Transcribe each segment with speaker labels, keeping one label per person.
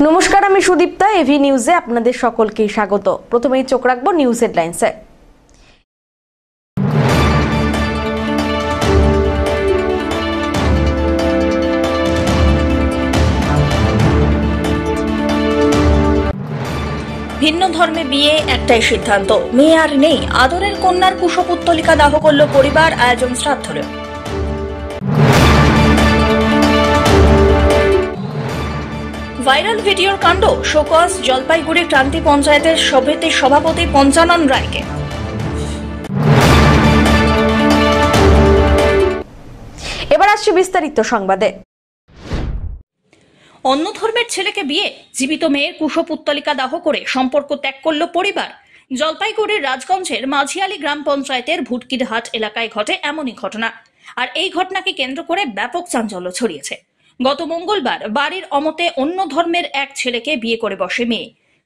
Speaker 1: নমস্কার, আমি সুদীপ্তা। এভি নিউজে আপনাদের সকলকে স্বাগত। প্রথমেই চোখ রাখবো নিউজ হেডলাইন্সে। ভিন্ন ধর্মে বিয়ে, একটাই সিদ্ধান্ত, মেয়ে আর নেই। আদরের কন্যার কুশপুত্তলিকা দাহ করল পরিবার, আয়োজন শ্রাদ্ধরে। ভাইরাল ভিডিওর কাণ্ড, শোকজ জলপাইগুড়ি ক্রান্তি পঞ্চায়েতের সমিতির সভাপতি পঞ্চানন রায়কে। এবার আসছে বিস্তারিত সংবাদে। অন্য ধর্মের ছেলেকে বিয়ে, জীবিত মেয়ের কুশপুত্তলিকা দাহ করে সম্পর্ক ত্যাগ করল পরিবার। জলপাইগুড়ির রাজগঞ্জের মাঝিয়ালি গ্রাম পঞ্চায়েতের ভুটকিরহাট এলাকায় ঘটে এমনই ঘটনা। আর এই ঘটনাকে কেন্দ্র করে ব্যাপক চাঞ্চল্য ছড়িয়েছে। গত মঙ্গলবার বাড়ির অমতে অন্য ধর্মের এক ছেলেকে বিয়ে করে বসে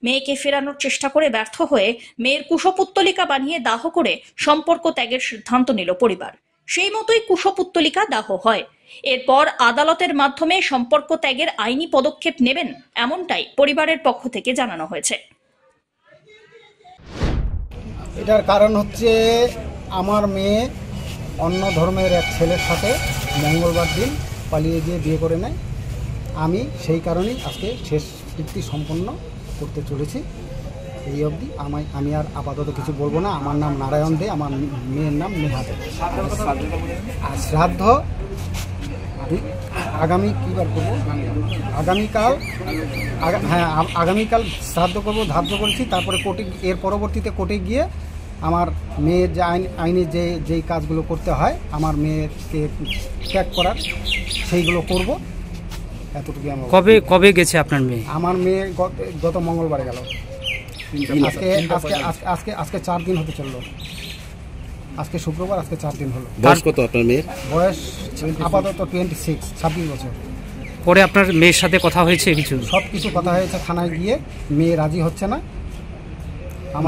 Speaker 1: মেয়েকে ফেরানোর চেষ্টা করে ব্যর্থ হয়ে মেয়ের কুশপুত্তলিকা বানিয়ে দাহ করে সম্পর্ক ত্যাগের সিদ্ধান্ত নিল পরিবার। সেই মতোই কুশপুত্তলিকা দাহ হয়। এরপর আদালতের মাধ্যমে সম্পর্ক ত্যাগের আইনি পদক্ষেপ নেবেন, এমনটাই পরিবারের পক্ষ থেকে জানানো হয়েছে।
Speaker 2: এটার কারণ হচ্ছে আমার মেয়ে অন্য ধর্মের এক ছেলের সাথে মঙ্গলবার দিন পালিয়ে গিয়ে বিয়ে করে নেয়। আমি সেই কারণেই আজকে শেষ কৃত্য সম্পন্ন করতে চলেছি। এই অবধি আমি আর আপাতত কিছু বলবো না। আমার নাম নারায়ণ দে, আমার মেয়ের নাম নেহা দে। আর শ্রাদ্ধ আগামী কীবার করবো, আগামীকাল শ্রাদ্ধ করবো ধার্য করেছি। তারপরে কোর্টে, এর পরবর্তীতে কোর্টে গিয়ে আমার মেয়ের যে আইনে যেই কাজগুলো করতে হয় আমার মেয়েকে ত্যাগ করার, সেইগুলো করব। এতটুকু আমার।
Speaker 3: কবে গেছে আপনার মেয়ে?
Speaker 2: আমার মেয়ে গত মঙ্গলবারে গেল। আজকে 4 দিন হতে চললো। আজকে শুক্রবার, আজকে 4 দিন হলো।
Speaker 3: বয়স কত আপনার মেয়ের?
Speaker 2: বয়স আপাতত 26 বছর।
Speaker 3: পরে আপনার মেয়ের সাথে কথা হয়েছে?
Speaker 2: সব কিছু কথা হয়েছে, থানায় গিয়ে মেয়ে রাজি হচ্ছে না,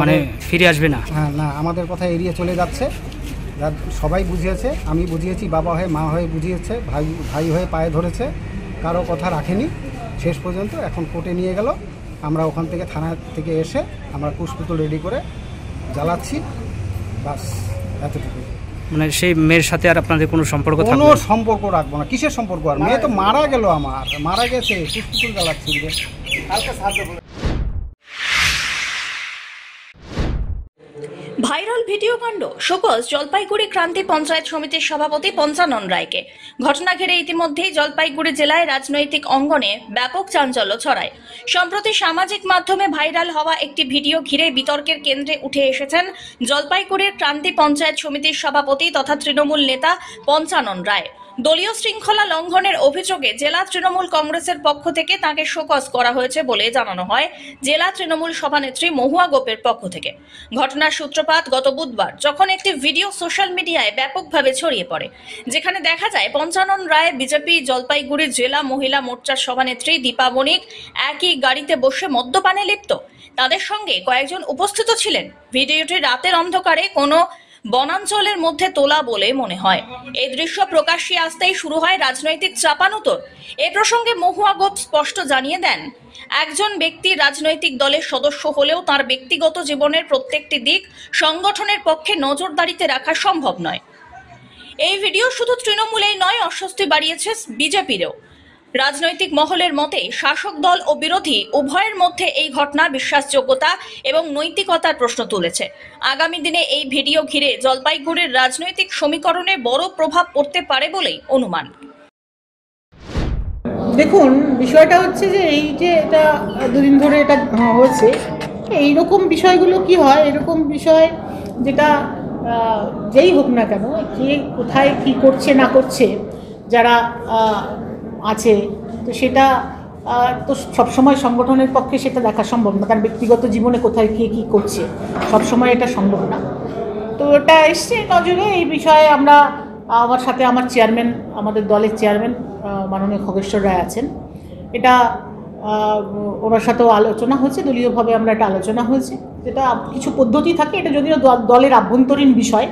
Speaker 3: মানে ফিরে আসবে না।
Speaker 2: হ্যাঁ, না, আমাদের কথা এড়িয়ে চলে যাচ্ছে। সবাই বুঝিয়েছে, আমি বুঝিয়েছি, বাবা হয়ে মা হয়ে বুঝিয়েছে, ভাই হয়ে পায়ে ধরেছে, কারো কথা রাখেনি শেষ পর্যন্ত। এখন কোর্টে নিয়ে গেল। আমরা ওখান থেকে থানা থেকে এসে আমরা কুশপুত্তল রেডি করে জ্বালাচ্ছি, বাস এতটুকু।
Speaker 3: মানে সেই মেয়ের সাথে আর আপনাদের কোনো সম্পর্ক থাকবে?
Speaker 2: কোনো সম্পর্ক রাখবো না। কিসের সম্পর্ক? আর মেয়ে তো মারা গেল, মারা গেছে, কুশপুত্তল জ্বালাচ্ছি।
Speaker 1: ভাইরাল ভিডিও কাণ্ড, শোকজ জলপাইগুড়ি ক্রান্তি পঞ্চায়েত সমিতির সভাপতি পঞ্চানন রায়কে। ঘটনা ঘিরে ইতিমধ্যেই জলপাইগুড়ি জেলায় রাজনৈতিক অঙ্গনে ব্যাপক চাঞ্চল্য ছড়ায়। সম্প্রতি সামাজিক মাধ্যমে ভাইরাল হওয়া একটি ভিডিও ঘিরে বিতর্কের কেন্দ্রে উঠে এসেছেন জলপাইগুড়ির ক্রান্তি পঞ্চায়েত সমিতির সভাপতি তথা তৃণমূল নেতা পঞ্চানন রায়। দলীয় শৃঙ্খলা লঙ্ঘনের অভিযোগে জেলা তৃণমূল কংগ্রেসের পক্ষ থেকে তাকে শোকজ করা হয়েছে বলে জানানো হয় জেলা তৃণমূল সভানেত্রী মহুয়া গোপের পক্ষ থেকে। ঘটনার সূত্রপাত গত বুধবার, যখন একটি ভিডিও সোশ্যাল মিডিয়ায় ব্যাপকভাবে ছড়িয়ে পড়ে, যেখানে দেখা যায় পঞ্চানন রায়, বিজেপি জলপাইগুড়ি জেলা মহিলা মোর্চার সভানেত্রী দীপা বণিক একই গাড়িতে বসে মদ্যপানে লিপ্ত। তাদের সঙ্গে কয়েকজন উপস্থিত ছিলেন। ভিডিওটি রাতের অন্ধকারে কোনো বনাঞ্চলের মধ্যে তোলা বলে মনে হয়। এই দৃশ্য প্রকাশ্যে আসতেই শুরু হয় রাজনৈতিক চাপানুতোর। এ প্রসঙ্গে মহুয়া গোপ স্পষ্ট জানিয়ে দেন, একজন ব্যক্তি রাজনৈতিক দলের সদস্য হলেও তার ব্যক্তিগত জীবনের প্রত্যেকটি দিক সংগঠনের পক্ষে নজরদারিতে রাখা সম্ভব নয়। এই ভিডিও শুধু তৃণমূলেই নয়, অস্বস্তি বাড়িয়েছে বিজেপিরও। রাজনৈতিক মহলের মতে শাসক দল ও বিরোধী উভয়ের মধ্যে এই ঘটনা বিশ্বাসযোগ্যতা এবং নৈতিকতার প্রশ্ন তুলেছে। আগামী দিনে এই ভিডিও ঘিরে জলপাইগুড়ির রাজনৈতিক সমীকরণে বড় প্রভাব পড়তে পারে বলেই অনুমান।
Speaker 4: দেখুন, বিষয়টা হচ্ছে যে এই যে এটা 2 দিন ধরে এটা হয়েছে, এইরকম বিষয়গুলো কি হয়, এরকম বিষয় যেটা যেই হোক না কেন, কে কোথায় কি করছে না করছে যারা আছে, তো সেটা তো সবসময় সংগঠনের পক্ষে সেটা দেখা সম্ভব না, কারণ ব্যক্তিগত জীবনে কোথায় কে কী করছে সবসময় এটা সম্ভব না। তো এটা এসছে নজরে। এই বিষয়ে আমরা, আমার সাথে আমার চেয়ারম্যান, আমাদের দলের চেয়ারম্যান মাননীয় খগেশ্বর রায় আছেন, এটা ওনার সাথেও আলোচনা হয়েছে, দলীয়ভাবে আমরা এটা আলোচনা হয়েছে। যেটা কিছু পদ্ধতি থাকে, এটা যদিও দলের আভ্যন্তরীণ বিষয়,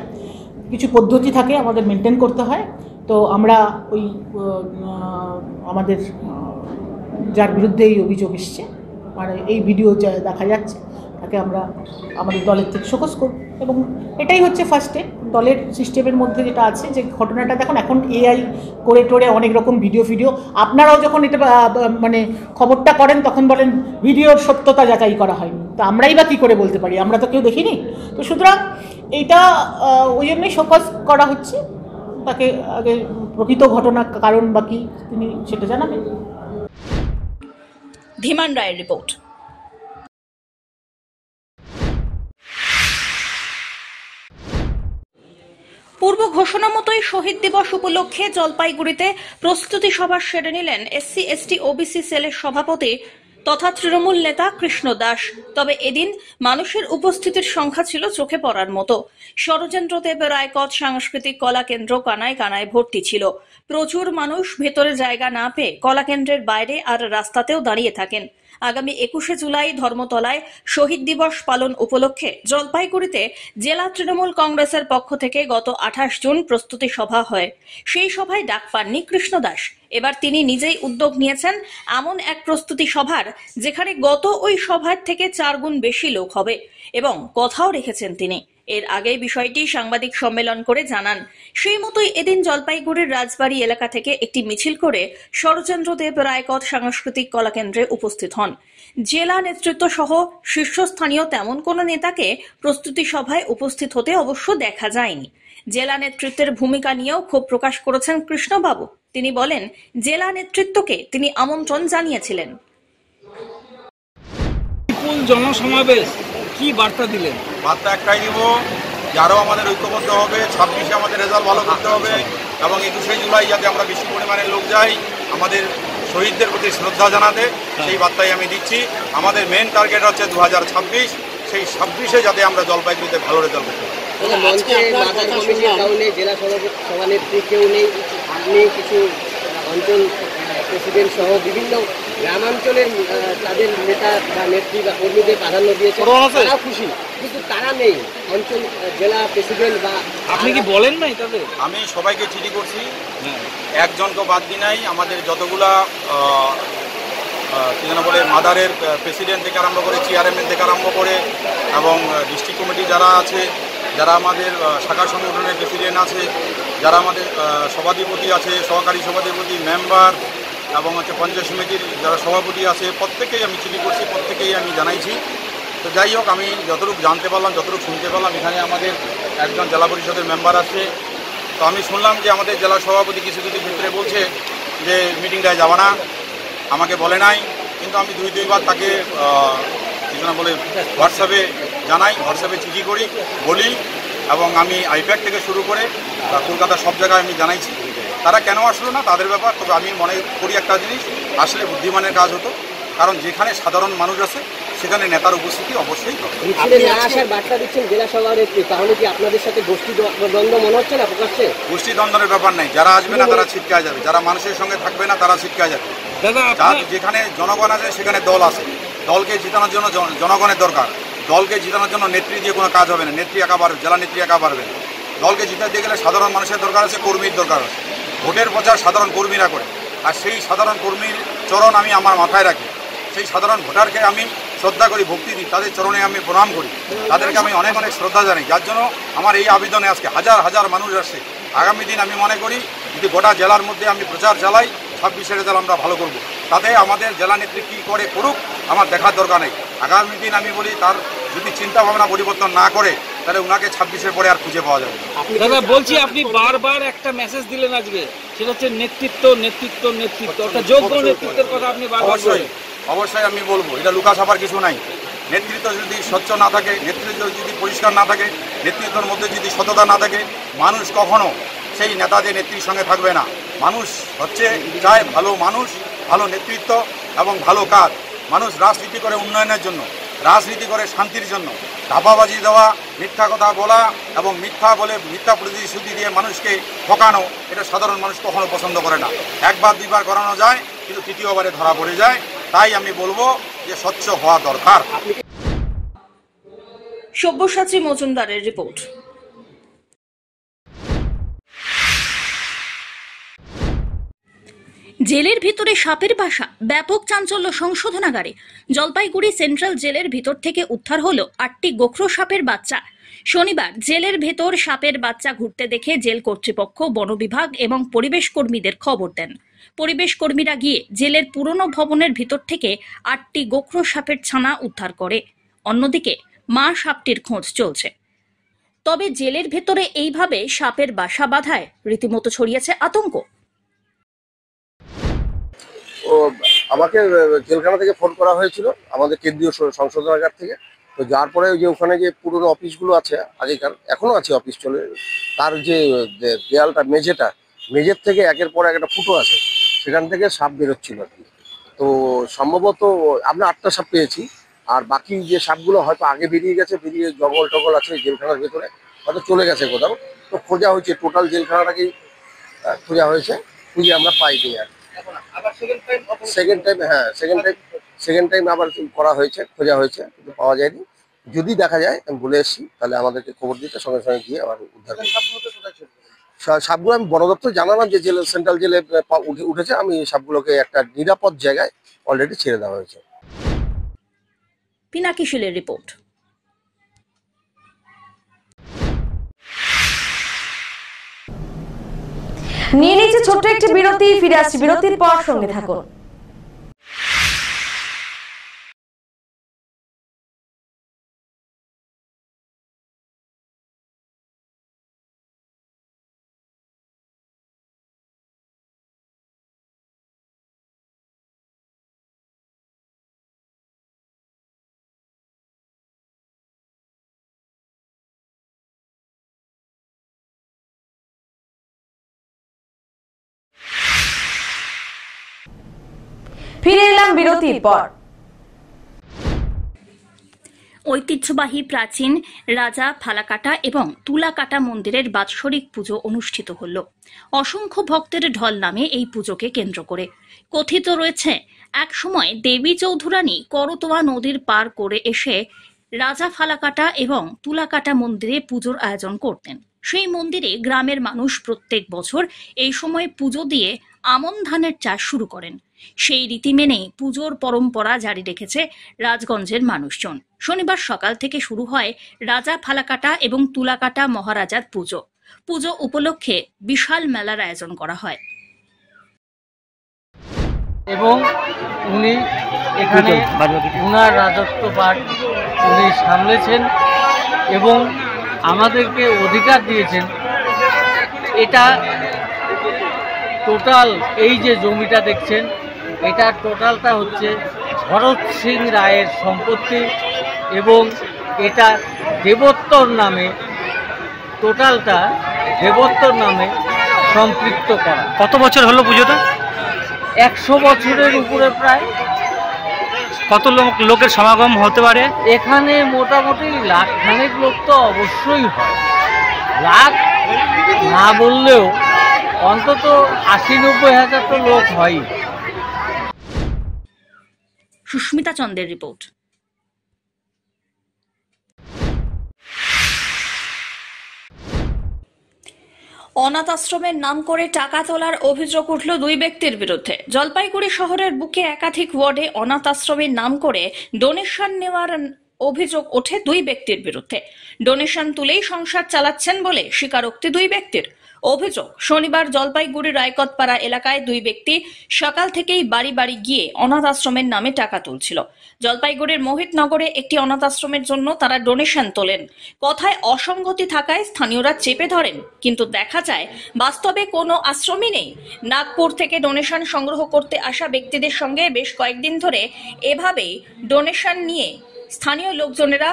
Speaker 4: কিছু পদ্ধতি থাকে আমাদের মেনটেন করতে হয়। তো আমরা ওই আমাদের যার বিরুদ্ধে এই অভিযোগ এসছে, মানে এই ভিডিও যা দেখা যাচ্ছে, তাকে আমরা আমাদের দলের থেকে শোকজ করব। এবং এটাই হচ্ছে ফার্স্টে দলের সিস্টেমের মধ্যে যেটা আছে, যে ঘটনাটা দেখুন এখন এআই করে টোরে অনেক রকম ভিডিও আপনারাও যখন এটা মানে খবরটা করেন তখন বলেন ভিডিওর সত্যতা যাচাই করা হয়নি, তো আমরাই বা কী করে বলতে পারি, আমরা তো কেউ দেখিনি। তো সুতরাং এইটা ওই জন্যই শোকজ করা হচ্ছে, তাকে আগে প্রকৃত ঘটনা কারণ বা কী তিনি সেটা জানাবেন।
Speaker 1: ধীমান রায়ের রিপোর্ট। পূর্ব ঘোষণা মতোই শহীদ দিবস উপলক্ষে জলপাইগুড়িতে প্রস্তুতি সভা সেরে নিলেন এসসি এসটি ওবিসি সেলের সভাপতি তথা তৃণমূল নেতা কৃষ্ণ দাস। তবে এদিন মানুষের উপস্থিতির সংখ্যা ছিল চোখে পড়ার মতো। ষড়যন্ত্র দেব রায়কট সাংস্কৃতিক কলা কেন্দ্র কানায় কানায় ভর্তি ছিল। প্রচুর মানুষ ভেতরে জায়গা না পেয়ে কলা কেন্দ্রের বাইরে আর রাস্তাতেও দাঁড়িয়ে থাকেন। আগামী 21শে জুলাই ধর্মতলায় শহীদ দিবস পালন উপলক্ষে জলপাইগুড়িতে জেলা তৃণমূল কংগ্রেসের পক্ষ থেকে গত 28 জুন প্রস্তুতি সভা হয়। সেই সভায় ডাক পাননি কৃষ্ণ দাস। এবার তিনি নিজেই উদ্যোগ নিয়েছেন এমন এক প্রস্তুতি সভার, যেখানে গত ওই সভার থেকে 4 গুণ বেশি লোক হবে এবং কথাও রেখেছেন তিনি। এর আগে বিষয়টি সাংবাদিক সম্মেলন করে জানান। সেই মতোই এদিন জলপাইগুড়ির রাজবাড়ী এলাকা থেকে একটি মিছিল করে ষড়যন্ত্র দেব রায়কট সাংস্কৃতিক কলা কেন্দ্রে উপস্থিত হন। জেলা নেতৃত্ব সহ শীর্ষস্থানীয় তেমন কোনো নেতাকে প্রস্তুতি সভায় উপস্থিত হতে অবশ্য দেখা যায়নি। জেলা নেতৃত্বের ভূমিকা নিয়েও ক্ষোভ প্রকাশ করেছেন কৃষ্ণবাবু। তিনি বলেন, জেলা নেতৃত্বকে তিনি আমন্ত্রণ জানিয়েছিলেন।
Speaker 5: বিপুল জনসমাবেশ, কি বার্তা দিলেন?
Speaker 6: বার্তা একটাই দিব যে আরও আমাদের ঐক্যবদ্ধ হবে, 26-এ আমাদের রেজাল্ট ভালো করতে হবে এবং 21শে জুলাই যাতে আমরা বেশি পরিমাণে লোক যাই আমাদের শহীদদের প্রতি শ্রদ্ধা জানাতে, সেই বার্তাই আমি দিচ্ছি। আমাদের মেন টার্গেট হচ্ছে 2026, সেই 26-এ যাতে আমরা জলপাইগুড়িতে ভালো রেজাল্ট করতে পারি।
Speaker 7: জেলা সভানেত্রী কেউ নেই, আপনি কিছু অঞ্চল প্রেসিডেন্ট সহ বিভিন্ন গ্রামাঞ্চলের তাদের নেতা বা নেত্রী বা কর্মীদের প্রাধান্য দিয়েছে, তারা খুশি, কিন্তু তারা নেই অঞ্চল জেলা প্রেসিডেন্ট বা
Speaker 5: আপনি কি বলেন নাই তাদের?
Speaker 6: আমি সবাইকে চিঠি করছি, একজনকে বাদ দিই নাই। আমাদের যতগুলা কি যেন বলে মাদারের প্রেসিডেন্ট থেকে আরম্ভ করে চেয়ারম্যান থেকে আরম্ভ করে এবং ডিস্ট্রিক্ট কমিটি যারা আছে, যারা আমাদের শাখা সংগঠনের প্রেসিডেন্ট আছে, যারা আমাদের সভাধিপতি আছে, সহকারী সভাধিপতি, মেম্বার এবং হচ্ছে পঞ্চায়েত সমিতির যারা সভাপতি আছে, প্রত্যেকেই আমি চিঠি করছি, প্রত্যেকেই আমি জানাইছি। তো যাই হোক, আমি যতটুকু জানতে পারলাম, যতটুকু শুনতে পারলাম, এখানে আমাদের একজন জেলা পরিষদের মেম্বার আছে। তো আমি শুনলাম যে আমাদের জেলা সভাপতি কিছু কিছু ক্ষেত্রে বলছে যে মিটিংটায় যাওয়া না, আমাকে বলে নাই, কিন্তু আমি দুইবার তাকে কি যেন বলে হোয়াটসঅ্যাপে জানাই, হোয়াটসঅ্যাপে চিঠি করি, বলি এবং আমি আইপ্যাক থেকে শুরু করে কলকাতার সব জায়গায় আমি জানাইছি। তারা কেন আসলো না তাদের ব্যাপার, তবে আমি মনে করি একটা জিনিস, আসলে বুদ্ধিমানের কাজ হতো, কারণ যেখানে সাধারণ মানুষ আছে সেখানে নেতার উপস্থিতি অবশ্যই হবে।
Speaker 7: আসার বার্তা দিচ্ছেন জেলা সভানেত্রী, তাহলে কি আপনাদের সাথে গোষ্ঠী দ্বন্দ্ব মনে হচ্ছে না প্রকাশ্যে?
Speaker 6: গোষ্ঠী দ্বন্দ্বের ব্যাপার নাই, যারা আসবে না তারা ছিটকায় যাবে, যারা মানুষের সঙ্গে থাকবে না তারা ছিটকায় যাবে। যেখানে জনগণ আছে সেখানে দল আছে, দলকে জিতানোর জন্য জনগণের দরকার। দলকে জিতানোর জন্য নেত্রী দিয়ে কোনো কাজ হবে না, নেত্রী একা পারবে, জেলা নেত্রী একা পারবে না। দলকে জিতাতে গেলে সাধারণ মানুষের দরকার আছে, কর্মীর দরকার আছে। ভোটের প্রচার সাধারণ কর্মীরা করে, আর সেই সাধারণ কর্মীর চরণ আমি আমার মাথায় রাখি। সেই সাধারণ ভোটারকে আমি শ্রদ্ধা করি, ভক্তি দিই, তাদের চরণে আমি প্রণাম করি, তাদেরকে আমি অনেক অনেক শ্রদ্ধা জানাই। যার জন্য আমার এই আবেদনে আজকে হাজার হাজার মানুষ আসছে। আগামী দিন আমি মনে করি যদি গোটা জেলার মধ্যে আমি প্রচার চালাই, 26-এর রেজাল্ট আমরা ভালো করব। তাতে আমাদের জেলা নেত্রী কী করে করুক আমার দেখার দরকার নেই। আগামী দিন আমি বলি তার যদি চিন্তা ভাবনা পরিবর্তন না করে তাহলে ওনাকে 26-এর পরে আর খুঁজে পাওয়া যাবে।
Speaker 5: দাদা বলছি, আপনি বারবার একটা মেসেজ দিলেন আজকে, সেটা হচ্ছে নেতৃত্ব নেতৃত্ব নেতৃত্ব, একটা যোগ্য নেতৃত্বের কথা আপনি বারবার বলেন।
Speaker 6: অবশ্যই আমি বলবো, এটা লুকা ছাপার কিছু নাই। নেতৃত্ব যদি স্বচ্ছ না থাকে, নেতৃত্ব যদি পরিষ্কার না থাকে, নেতৃত্বের মধ্যে যদি সততা না থাকে, মানুষ কখনো সেই নেতাদের নেত্রীর সঙ্গে থাকবে না। মানুষ হচ্ছে চায় ভালো মানুষ, ভালো নেতৃত্ব এবং ভালো কাজ। মানুষ রাজনীতি করে উন্নয়নের জন্য, রাজনীতি করে শান্তির জন্য। ধাপাবাজি দেওয়া, মিথ্যা কথা বলা এবং মিথ্যা বলে মিথ্যা প্রতিশ্রুতি দিয়ে মানুষকে ঠকানো, এটা সাধারণ মানুষ কখনো পছন্দ করে না। একবার দুইবার করানো যায়, কিন্তু তৃতীয়বারে ধরা পড়ে যায়। তাই আমি বলবো যে স্বচ্ছ হওয়া দরকার।
Speaker 1: সব্যসাচী মজুমদারের রিপোর্ট। জেলের ভিতরে সাপের বাসা, ব্যাপক চাঞ্চল্য সংশোধনাগারে। জলপাইগুড়ি সেন্ট্রাল জেলের ভিতর থেকে উদ্ধার হলো 8টি গোখরো সাপের বাচ্চা। শনিবার জেলের ভেতর সাপের বাচ্চা ঘুরতে দেখে জেল কর্তৃপক্ষ, বন বিভাগ এবং পরিবেশ কর্মীদের খবর দেন। পরিবেশ কর্মীরা গিয়ে জেলের পুরনো ভবনের ভিতর থেকে 8টি গোখরো সাপের ছানা উদ্ধার করে। অন্যদিকে মা সাপটির খোঁজ চলছে। তবে জেলের ভেতরে এইভাবে সাপের বাসা বাঁধায় রীতিমতো ছড়িয়েছে আতঙ্ক।
Speaker 8: ও আমাকে জেলখানা থেকে ফোন করা হয়েছিল আমাদের কেন্দ্রীয় সংশোধনাগার থেকে। তো যার পরে যে ওখানে যে পুরনো অফিসগুলো আছে আগেকার, এখনো আছে অফিস চলে, তার যে দেয়ালটা মেঝের থেকে একের পর একটা ফুটো আছে, সেখান থেকে সাপ বেরোচ্ছিল আর কি। তো সম্ভবত আমরা 8টা সাপ পেয়েছি, আর বাকি যে সাপগুলো হয়তো আগে বেরিয়ে গেছে, বেরিয়ে জঙ্গল টগল আছে জেলখানার ভেতরে, হয়তো চলে গেছে কোথাও। তো খোঁজা হয়েছে, টোটাল জেলখানাটাকেই খোঁজা হয়েছে, খুঁজে আমরা পাইনি আর। সেকেন্ড টাইম আবার করা হয়েছে, খোঁজা হয়েছে, কিন্তু পাওয়া যায়নি। যদি দেখা যায়, আমি বলে এসেছি, তাহলে আমাদেরকে খবর দিতে সঙ্গে সঙ্গে গিয়ে আবার উদ্ধার করি। সাপগুলো আমি বন দপ্তর জানালাম যে জেলে, সেন্ট্রাল জেলে উঠেছে। আমি সাপগুলোকে একটা নিরাপদ জায়গায় অলরেডি ছেড়ে দেওয়া হয়েছে।
Speaker 1: পিনাকি শীলের রিপোর্ট।
Speaker 9: নিয়ে নিচ্ছে ছোট্ট একটি বিরতি, ফিরে আসছি বিরতির পর, সঙ্গে থাকুন। ফিরে এলাম বিরতির পর।
Speaker 1: ঐতিহ্যবাহী প্রাচীন রাজা ফালাকাটা এবং তুলাকাটা মন্দিরের বাৎসরিক পুজো অনুষ্ঠিত হল। অসংখ্য ভক্তের ঢল নামে এই পুজোকে কেন্দ্র করে। কথিত রয়েছে, এক সময় দেবী চৌধুরানী করতোয়া নদীর পার করে এসে রাজা ফালাকাটা এবং তুলাকাটা মন্দিরে পুজোর আয়োজন করতেন। সেই মন্দিরে গ্রামের মানুষ প্রত্যেক বছর এই সময় পুজো দিয়ে আমন ধানের চাষ শুরু করেন। সেই রীতি মেনে পুজোর পরম্পরা জারি রেখেছে রাজগঞ্জের মানুষজন। শনিবার সকাল থেকে শুরু হয় রাজা ফালাকাটা এবং তুলাকাটা মহারাজার পুজো। পুজো উপলক্ষে বিশাল মেলার আয়োজন করা হয়
Speaker 10: এবং উনি এখানে উনার রাজত্বভার উনি সামলেছেন এবং আমাদেরকে অধিকার দিয়েছেন। এটা টোটাল এই যে জমিটা দেখছেন, এটা টোটালটা হচ্ছে ভরত সিং রায়ের সম্পত্তি এবং এটা দেবোত্তর নামে, টোটালটা দেবোত্তর নামে সম্পৃক্ত করা।
Speaker 3: কত বছর হলো পুজোটা?
Speaker 10: 100 বছরের উপরে প্রায়।
Speaker 3: কত লোকের সমাগম হতে পারে
Speaker 10: এখানে? মোটামুটি লাখখানেক লোক তো অবশ্যই হয়, লাখ না বললেও অন্তত 80-90 হাজার তো লোক হয়।
Speaker 1: সুস্মিতা চন্দ্রের রিপোর্ট। অনাথ আশ্রমের নাম করে টাকা তোলার অভিযোগ উঠল 2 ব্যক্তির বিরুদ্ধে। জলপাইগুড়ি শহরের বুকে একাধিক ওয়ার্ডে অনাথ আশ্রমের নাম করে ডোনেশন নেওয়ার অভিযোগ ওঠে 2 ব্যক্তির বিরুদ্ধে। ডোনেশন তুলেই সংসার চালাচ্ছেন বলে স্বীকারোক্তি 2 ব্যক্তির। অভিযোগ, শনিবার জলপাইগুড়ি রায়কতপাড়া এলাকায় 2 ব্যক্তি সকাল থেকেই বাড়ি বাড়ি গিয়ে অনাথ আশ্রমের নামে টাকা তুলছিল। জলপাইগুড়ির মোহিতনগরে একটি অনাথ আশ্রমের জন্য তারা ডোনেশন তোলেন। কথায় অসঙ্গতি থাকায় স্থানীয়রা চেপে ধরেন, কিন্তু দেখা যায় বাস্তবে কোনো আশ্রমই নেই। নাগপুর থেকে ডোনেশন সংগ্রহ করতে আসা ব্যক্তিদের সঙ্গে বেশ কয়েকদিন ধরে এভাবেই ডোনেশন নিয়ে স্থানীয় লোকজনেরা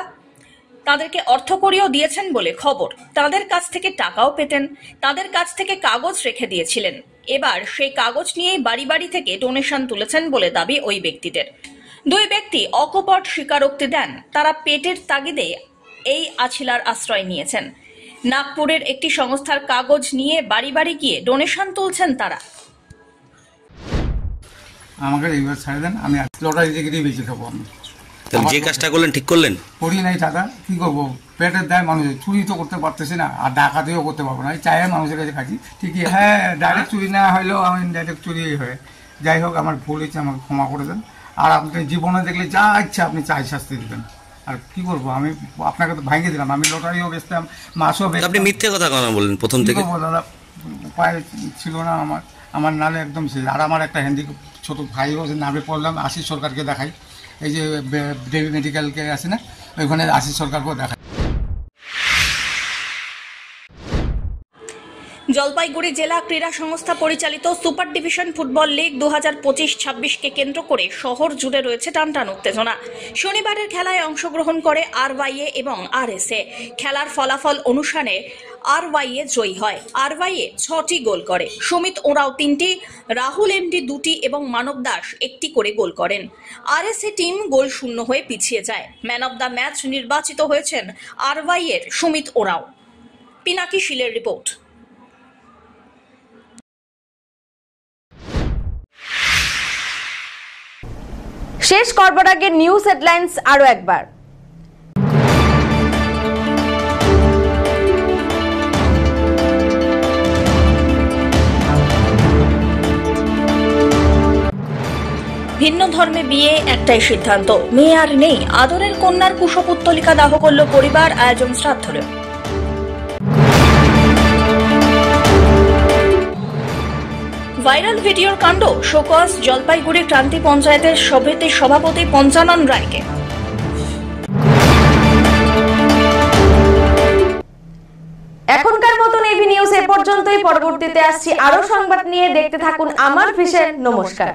Speaker 1: তাদেরকে অর্থকড়িও দিয়েছেন বলে খবর। তাদের কাছ থেকে টাকাও পেতেন, তাদের কাছ থেকে কাগজ রেখে দিয়েছিলেন। এবার সেই কাগজ নিয়েই বাড়ি বাড়ি থেকে ডোনেশন তুলেছেন বলে দাবি ওই ব্যক্তিদের। 2 ব্যক্তি অকপট স্বীকারোক্তি দেন তারা পেটের তাগিদে এই আছিলার আশ্রয় নিয়েছেন। নাগপুরের একটি সংস্থার কাগজ নিয়ে বাড়ি বাড়ি গিয়ে ডোনেশন তুলছেন তারা।
Speaker 11: আমাকে এইবার ছেড়ে দেন, আমি লটারি টিকিটই বেঁচে খাবো। আমি
Speaker 12: যে কাজটা করলেন ঠিক করলেন?
Speaker 11: করি নাই টাকা, কি করবো? পেটের দায় মানুষের, চুরি তো করতে পারতেছি না, আর ডাকাতিও করতে পারবো না। এই চায়ের মানুষের কাছে খাচ্ছি ঠিকই, হ্যাঁ ডাইরেক্ট চুরি না হইলেও আমি ডাইরেক্ট চুরি হয়ে যাই হোক আমার ভুল হয়েছে, আমাকে ক্ষমা করে দেন। আর আপনি জীবনে দেখলে যা ইচ্ছা আপনি চাই শাস্তি দেবেন। আর কি করবো, আমি আপনাকে তো ভাঙিয়ে দিলাম, আমি লটারিও বেচতাম, মাছও বেচতাম।
Speaker 12: আপনি মিথ্যে কথা কেন বললেন প্রথম থেকে?
Speaker 11: দাদা উপায় ছিল না আমার নালে একদম শেষ। আর আমার একটা ছোট ভাইও আছে, নামে পড়লাম, আশিস সরকারকে দেখাই, এই যে দেবী মেডিকেলকে আছে না, ওইখানে আশিস সরকারকেও দেখাই।
Speaker 1: জলপাইগুড়ি জেলা ক্রীড়া সংস্থা পরিচালিত সুপার ডিভিশন ফুটবল লিগ 2025-26কে কেন্দ্র করে শহর জুড়ে রয়েছে টানটান উত্তেজনা। শনিবারের খেলায় অংশগ্রহণ করে আরওয়াইএ এবং আরএসএ। খেলার ফলাফল অনুসারে আরওয়াইএ জয়ী হয়। আরওয়াইএ 6টি গোল করে, সুমিত ওরাও 3টি, রাহুল এমডি 2টি এবং মানব দাস 1টি করে গোল করেন। আরএসএ টিম গোল শূন্য হয়ে পিছিয়ে যায়। ম্যান অব দ্য ম্যাচ নির্বাচিত হয়েছেন আরওয়াইএর সুমিত ওরাও। পিনাকি শিলের রিপোর্ট।
Speaker 9: শেষ করবার আগে নিউজ হেডলাইন্স আরো একবার।
Speaker 1: ভিন্ন ধর্মে বিয়ে একটাই সিদ্ধান্ত, মেয়ে আর নেই। আদরের কন্যার কুশপুত্তলিকা দাহ করল পরিবার, আয়োজন শ্রাদ্ধরে। ভাইরাল ভিডিওর কাণ্ড, শোকজ জলপাইগুড়ি ক্রান্তি পঞ্চায়েতের সমিতির সভাপতি পঞ্চানন রায়কে।
Speaker 9: এখনকার মতন এভি নিউজ এ পর্যন্তই। পরবর্তীতে আসছি আরো সংবাদ নিয়ে, দেখতে থাকুন আমার ভিশন। নমস্কার।